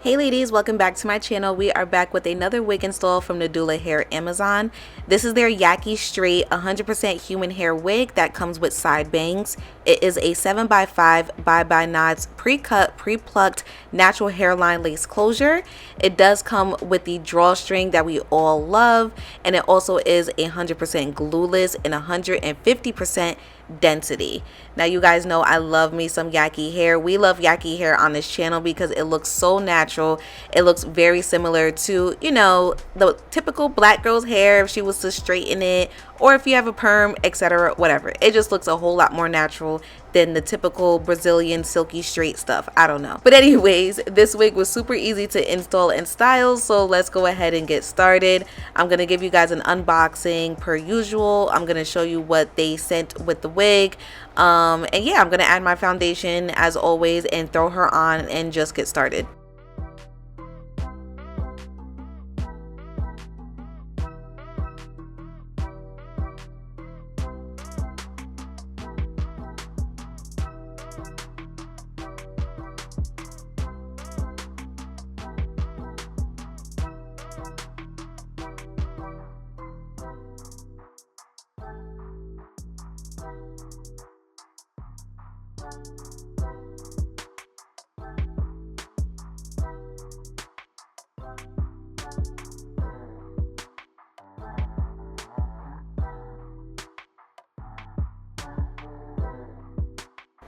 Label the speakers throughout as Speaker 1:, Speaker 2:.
Speaker 1: Hey ladies, welcome back to my channel. We are back with another wig install from Nadula Hair Amazon. This is their Yaki straight 100% human hair wig that comes with side bangs. It is a 7x5 bye-bye knots pre-cut, pre-plucked natural hairline lace closure. It does come with the drawstring that we all love, and it also is 100% glueless and 150% density. Now you guys know I love me some Yaki hair. We love Yaki hair on this channel because it looks so natural. It looks very similar to, you know, the typical black girl's hair if she was to straighten it, or if you have a perm, etc., whatever. It just looks a whole lot more natural than the typical Brazilian silky straight stuff. I don't know. But anyways, this wig was super easy to install and style, so let's go ahead and get started. I'm going to give you guys an unboxing per usual. I'm going to show you what they sent with the wig. And yeah, I'm going to add my foundation as always and throw her on and just get started.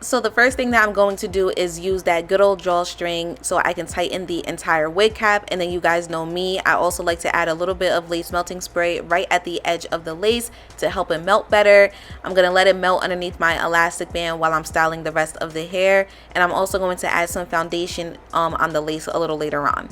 Speaker 1: So the first thing that I'm going to do is use that good old drawstring so I can tighten the entire wig cap. And then you guys know me, I also like to add a little bit of lace melting spray right at the edge of the lace to help it melt better. I'm going to let it melt underneath my elastic band while I'm styling the rest of the hair. And I'm also going to add some foundation on the lace a little later on.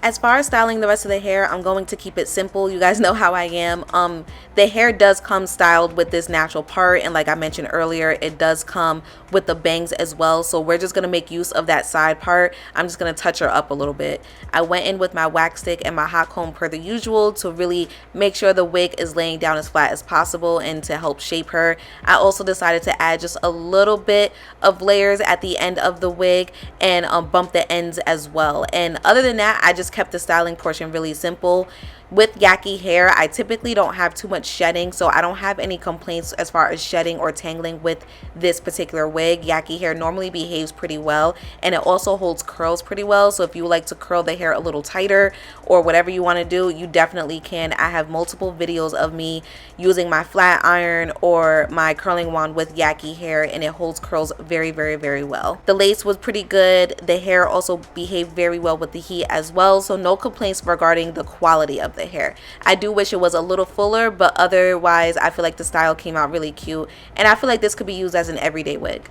Speaker 1: As far as styling the rest of the hair, I'm going to keep it simple. You guys know how I am. The hair does come styled with this natural part, and like I mentioned earlier, it does come with the bangs as well. So we're just going to make use of that side part. I'm just going to touch her up a little bit. I went in with my wax stick and my hot comb per the usual to really make sure the wig is laying down as flat as possible and to help shape her. I also decided to add just a little bit of layers at the end of the wig and bump the ends as well. And other than that, I just kept the styling portion really simple. With Yaki hair, I typically don't have too much shedding, so I don't have any complaints as far as shedding or tangling with this particular wig. Yaki hair normally behaves pretty well, and it also holds curls pretty well. So if you like to curl the hair a little tighter or whatever you want to do, you definitely can. I have multiple videos of me using my flat iron or my curling wand with Yaki hair, and it holds curls very, very, very well. The lace was pretty good. The hair also behaved very well with the heat as well, so no complaints regarding the quality of the hair. I do wish it was a little fuller, but otherwise I feel like the style came out really cute, and I feel like this could be used as an everyday wig.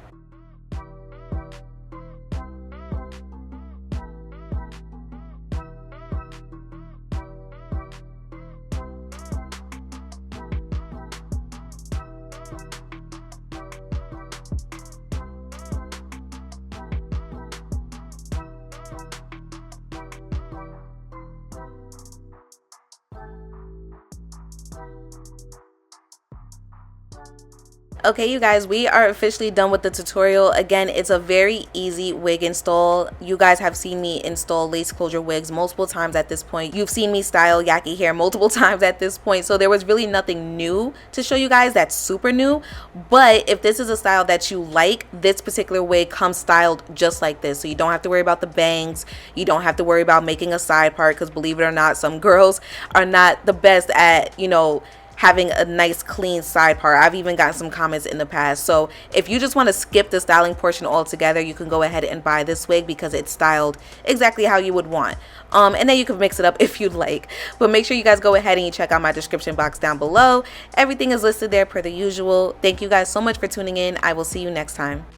Speaker 1: Okay, you guys, we are officially done with the tutorial. Again, it's a very easy wig install. You guys have seen me install lace closure wigs multiple times at this point. You've seen me style Yaki hair multiple times at this point. So there was really nothing new to show you guys that's super new. But if this is a style that you like, this particular wig comes styled just like this. So you don't have to worry about the bangs. You don't have to worry about making a side part, because believe it or not, some girls are not the best at, you know, having a nice clean side part. I've even gotten some comments in the past. So if you just want to skip the styling portion altogether, you can go ahead and buy this wig because it's styled exactly how you would want. And then you can mix it up if you'd like. But make sure you guys go ahead and you check out my description box down below. Everything is listed there per the usual. Thank you guys so much for tuning in. I will see you next time.